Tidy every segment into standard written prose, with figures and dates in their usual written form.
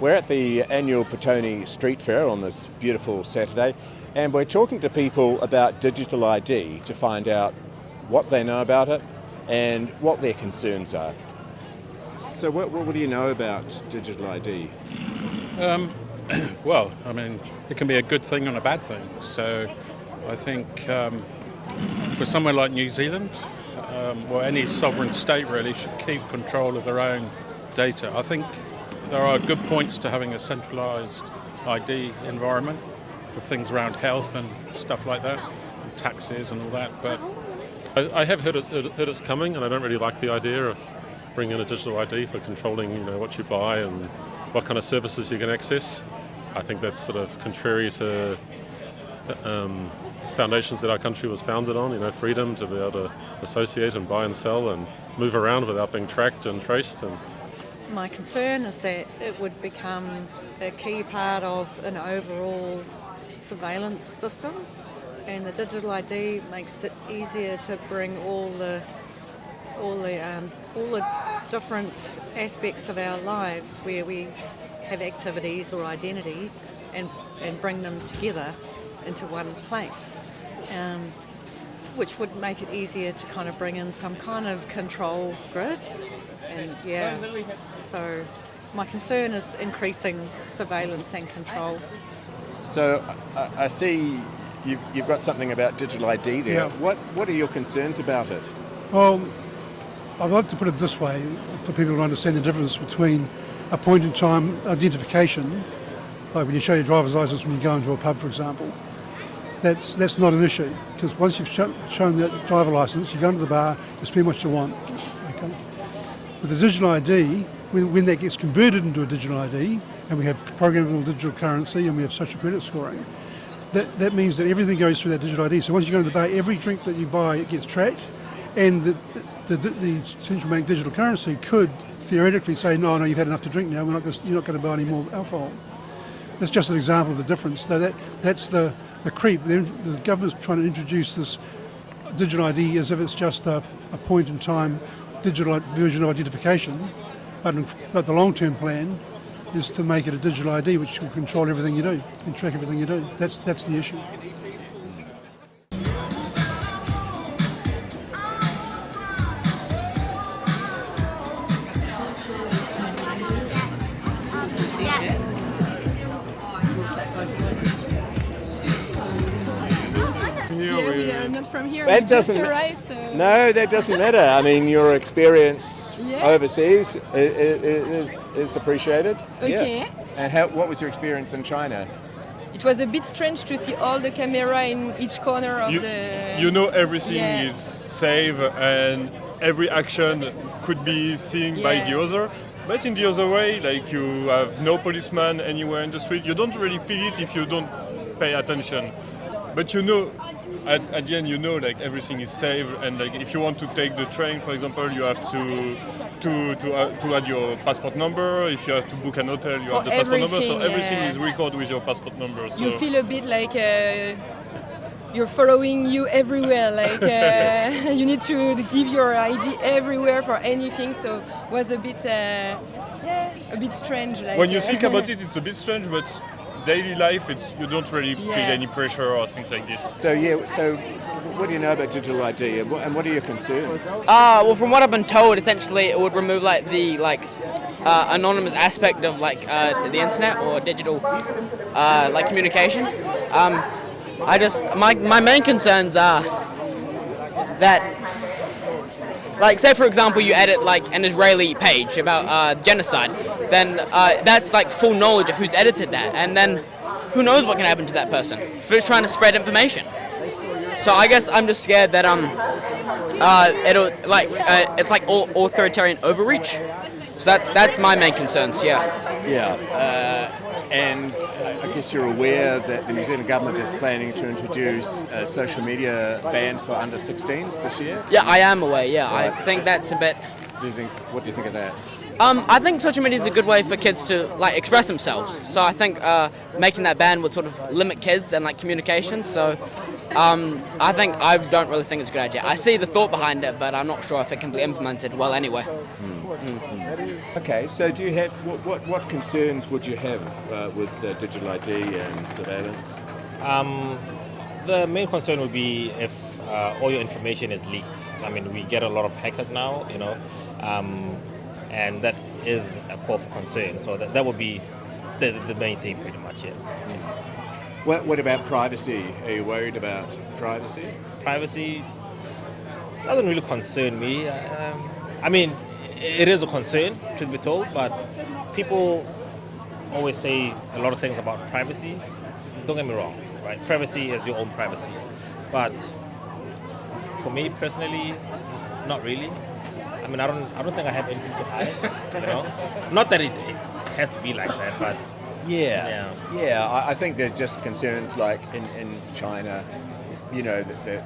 We're at the annual Petone Street Fair on this beautiful Saturday, and we're talking to people about digital ID to find out what they know about it and what their concerns are. So what do you know about digital ID? Well, I mean, it can be a good thing and a bad thing. So I think for somewhere like New Zealand, or any sovereign state really should keep control of their own data. I think there are good points to having a centralised ID environment for things around health and stuff like that, and taxes and all that. But I have heard it's coming, and I don't really like the idea of bringing in a digital ID for controlling, what you buy and what kind of services you can access. I think that's sort of contrary to foundations that our country was founded on. Freedom to be able to associate and buy and sell and move around without being tracked and traced. And my concern is that it would become a key part of an overall surveillance system, and the digital ID makes it easier to bring all the different aspects of our lives where we have activities or identity and bring them together into one place, which would make it easier to kind of bring in some kind of control grid. And so my concern is increasing surveillance and control. So I see you've got something about digital ID there. Yeah. What are your concerns about it? Well, I'd like to put it this way for people to understand the difference between a point-in-time identification, like when you show your driver's license when you go into a pub, for example. That's not an issue, because once you've shown that driver license, you go into the bar, you spend what you want. Okay. With the digital ID, when that gets converted into a digital ID, and we have programmable digital currency and we have social credit scoring, that means that everything goes through that digital ID. So once you go to the bar, every drink that you buy, it gets tracked, and the central bank digital currency could theoretically say, no, you've had enough to drink now, you're not going to buy any more alcohol. That's just an example of the difference. So that's the creep. The government's trying to introduce this digital ID as if it's just a point-in-time digital version of identification, but the long-term plan is to make it a digital ID which will control everything you do and track everything you do. That's the issue. We are not from here. That we just doesn't arrived, so... No, that doesn't matter. I mean, your experience overseas is appreciated. Okay. Yeah. And what was your experience in China? It was a bit strange to see all the camera in each corner of the... Everything is safe and every action could be seen by the other. But in the other way, like you have no policeman anywhere in the street, you don't really feel it if you don't pay attention. But at the end, like everything is safe, and like if you want to take the train, for example, you have to add your passport number. If you have to book an hotel, you have the passport number. So everything is recorded with your passport number. So you feel a bit like you're following you everywhere. Like you need to give your ID everywhere for anything. So it was a bit strange. Like, when you think about it, it's a bit strange, but daily life, you don't really feel any pressure or things like this. So what do you know about digital ID and what are your concerns? Well, from what I've been told, essentially it would remove the anonymous aspect of the internet or digital communication. My main concerns are that, say for example you edit an Israeli page about genocide, then that's full knowledge of who's edited that, and then who knows what can happen to that person if they're trying to spread information. So I guess I'm just scared that it's all authoritarian overreach. So that's my main concerns. And I guess you're aware that the New Zealand government is planning to introduce a social media ban for under 16s this year. Yeah, I am aware. Yeah, Right. I think that's a bit. What do you think of that? I think social media is a good way for kids to express themselves. So I think making that ban would sort of limit kids and communication. So I don't really think it's a good idea. I see the thought behind it, but I'm not sure if it can be implemented well anyway. Mm-hmm. Okay, so do you have what concerns would you have with digital ID and surveillance? The main concern would be if all your information is leaked. I mean, we get a lot of hackers now, and that is a cause for concern. So that would be the main thing, pretty much. Yeah. What about privacy? Are you worried about privacy? Privacy doesn't really concern me. I mean, it is a concern, truth be told, but people always say a lot of things about privacy. Don't get me wrong, right? Privacy is your own privacy, but for me personally, not really. I mean, I don't think I have anything to hide. Not that it has to be like that, but Yeah. I think they're just concerns like in China, that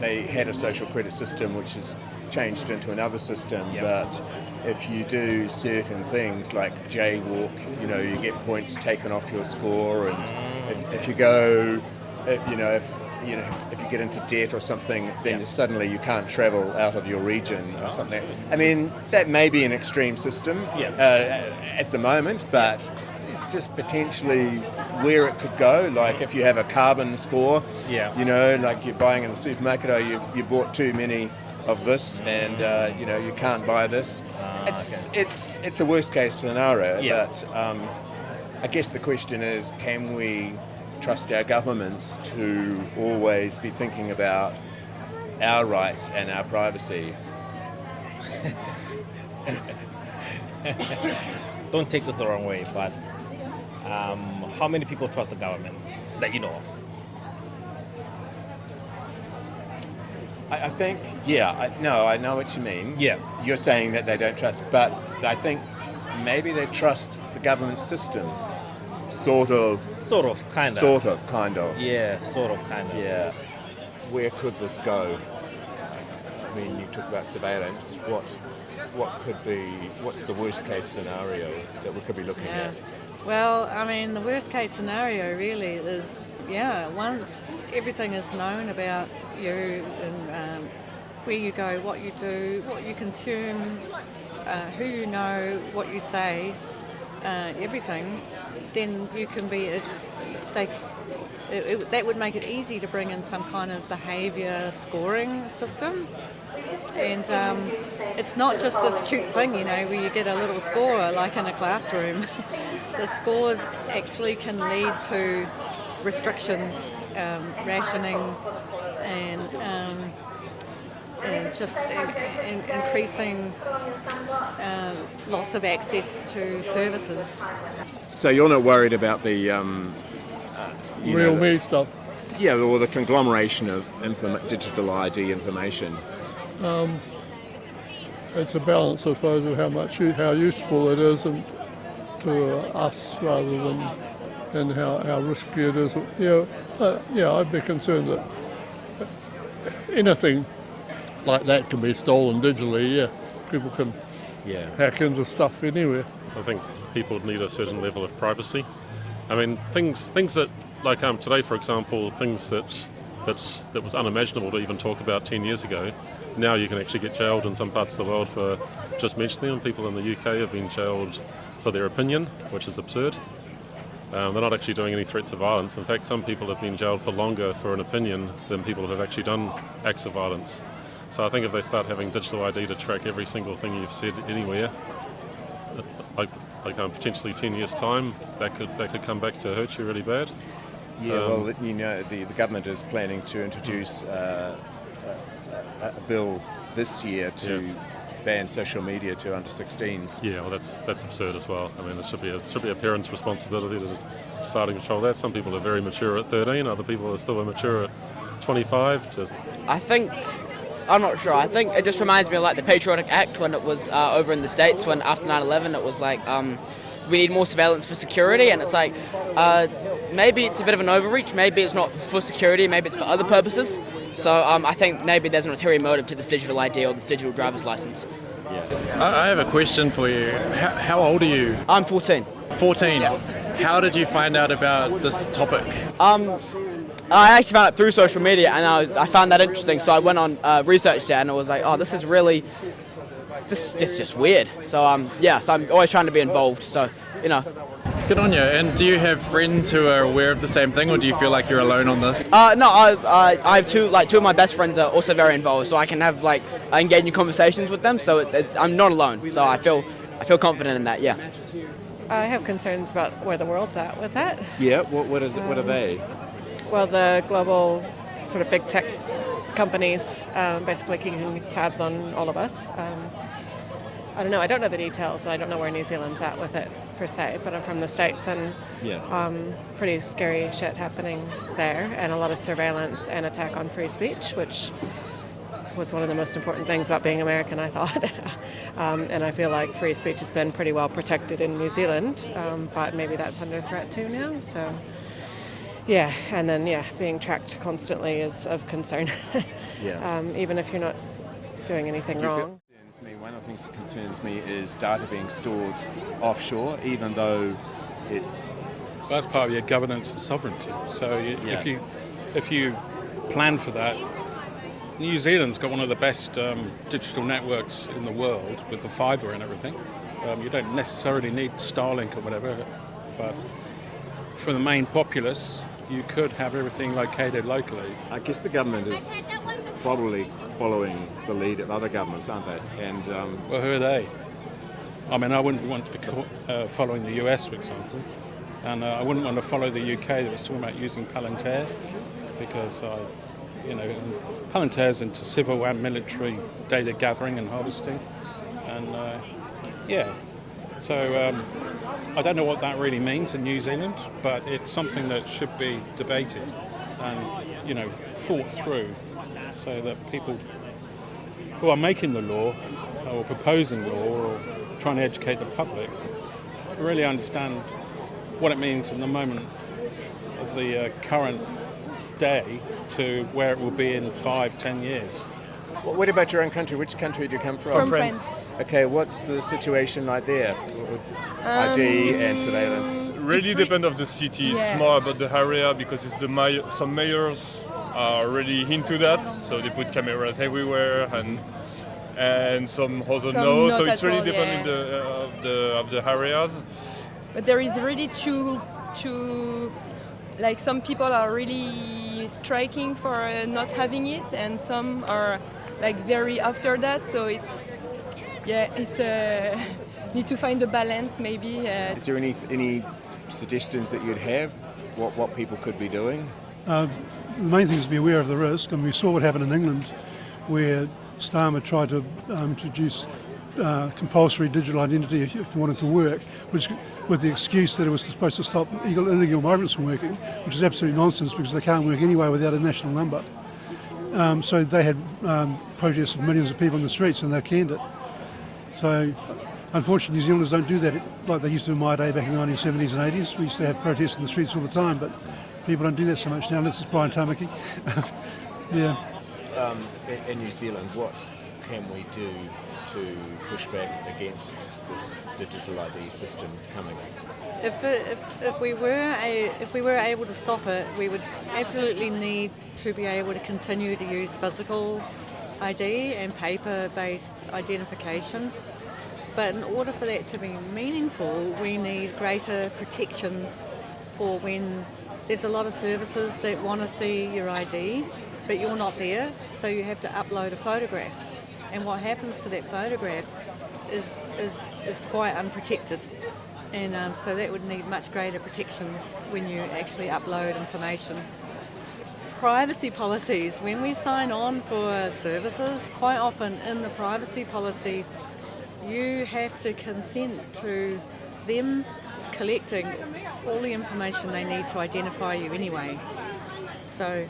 they had a social credit system which has changed into another system, but if you do certain things like jaywalk, you get points taken off your score, and if you go, if you get into debt or something, then suddenly you can't travel out of your region or something. I mean, that may be an extreme system at the moment, but it's just potentially where it could go. Like if you have a carbon score, like you're buying in the supermarket, or you bought too many of this, and you can't buy this. It's a worst case scenario, but I guess the question is, can we trust our governments to always be thinking about our rights and our privacy? Don't take this the wrong way, but how many people trust the government that you know of? I think, I know what you mean. Yeah. You're saying that they don't trust, but I think maybe they trust the government system. Sort of, kind of. Yeah, sort of, kind of. Yeah. Where could this go? I mean, you talk about surveillance. What could be? What's the worst case scenario that we could be looking at? Well, I mean, the worst case scenario really is, once everything is known about you and where you go, what you do, what you consume, who you know, what you say, everything, then you can be that would make it easy to bring in some kind of behaviour scoring system. And it's not just this cute thing, where you get a little score like in a classroom. The scores actually can lead to restrictions, rationing, and just increasing loss of access to services. So you're not worried about the real me stuff? Yeah, or the conglomeration of digital ID information. It's a balance, I suppose, of how useful it is and to us rather than how risky it is. I'd be concerned that anything like that can be stolen digitally. Yeah, people can hack into stuff anywhere. I think people need a certain level of privacy. I mean, things that like today, for example, things that was unimaginable to even talk about 10 years ago. Now you can actually get jailed in some parts of the world for just mentioning them. People in the UK have been jailed for their opinion, which is absurd. They're not actually doing any threats of violence. In fact, some people have been jailed for longer for an opinion than people who have actually done acts of violence. So I think if they start having digital ID to track every single thing you've said anywhere, like potentially 10 years' time, that could come back to hurt you really bad. The government is planning to introduce a bill this year to ban social media to under 16s. Yeah, well, that's absurd as well. I mean, it should be a parent's responsibility to decide and control that. Some people are very mature at 13, other people are still immature at 25. I'm not sure. I think it just reminds me of like the Patriotic Act when it was over in the States, when after 9/11 it was like we need more surveillance for security, and it's like maybe it's a bit of an overreach, maybe it's not for security, maybe it's for other purposes. So I think maybe there's an ulterior motive to this digital ID or this digital driver's license. I have a question for you. How old are you? I'm 14. 14? Yes. How did you find out about this topic? I actually found it through social media, and I found that interesting, so I went on researched it, and I was like, oh, this is really this is just weird. So so I'm always trying to be involved. So Good on you. And do you have friends who are aware of the same thing, or do you feel like you're alone on this? No, I have two of my best friends are also very involved, so I can have engaging conversations with them. So it's I'm not alone. So I feel confident in that. Yeah. I have concerns about where the world's at with that. Yeah, what are they? Well, the global sort of big tech companies basically keeping tabs on all of us. I don't know. I don't know the details, and I don't know where New Zealand's at with it per se. But I'm from the States, and pretty scary shit happening there, and a lot of surveillance and attack on free speech, which was one of the most important things about being American, I thought. And I feel like free speech has been pretty well protected in New Zealand, but maybe that's under threat too now. So, yeah, and then being tracked constantly is of concern. Even if you're not doing anything wrong. One of the things that concerns me is data being stored offshore, even though it's... Well, that's part of your governance and sovereignty. So if you plan for that, New Zealand's got one of the best digital networks in the world with the fibre and everything. You don't necessarily need Starlink or whatever, but for the main populace, you could have everything located locally. I guess the government is probably following the lead of other governments, aren't they? And well, who are they? I mean, I wouldn't want to be following the US, for example, and I wouldn't want to follow the UK that was talking about using Palantir, because Palantir's into civil and military data gathering and harvesting, and so I don't know what that really means in New Zealand, but it's something that should be debated and thought through, so that people who are making the law or proposing law or trying to educate the public really understand what it means in the moment of the current day to where it will be in 5-10 years. What about your own country? Which country do you come from? From France. Okay, what's the situation like there with ID and surveillance? Really depend of the city. It's more about the area, because it's some mayors are really into that, so they put cameras everywhere, and some also no. So it's really depending of the areas. But there is really two like some people are really striking for not having it, and some are like very after that. So it's need to find a balance maybe. Is there any suggestions that you'd have what people could be doing? The main thing is to be aware of the risk, and we saw what happened in England, where Starmer tried to introduce compulsory digital identity if you wanted to work, which with the excuse that it was supposed to stop illegal migrants from working, which is absolutely nonsense because they can't work anyway without a national number. So they had protests of millions of people in the streets, and they canned it. So unfortunately, New Zealanders don't do that like they used to in my day back in the 1970s and 80s. We used to have protests in the streets all the time, but people don't do that so much now, unless it's Brian Tamaki. In New Zealand, what can we do to push back against this digital ID system coming? If we were able to stop it, we would absolutely need to be able to continue to use physical ID and paper-based identification. But in order for that to be meaningful, we need greater protections for when there's a lot of services that want to see your ID, but you're not there, so you have to upload a photograph. And what happens to that photograph is quite unprotected. And so that would need much greater protections when you actually upload information. Privacy policies, when we sign on for services, quite often in the privacy policy, you have to consent to them collecting all the information they need to identify you anyway. So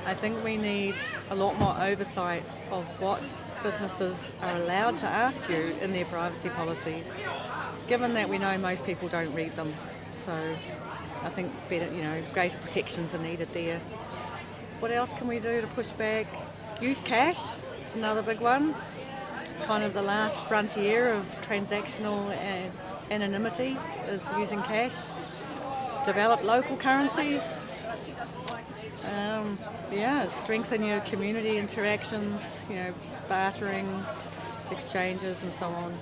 I think we need a lot more oversight of what businesses are allowed to ask you in their privacy policies, given that we know most people don't read them. So I think better, greater protections are needed there. What else can we do to push back? Use cash, it's another big one. It's kind of the last frontier of transactional anonymity is using cash. Develop local currencies. Strengthen your community interactions, bartering, exchanges and so on.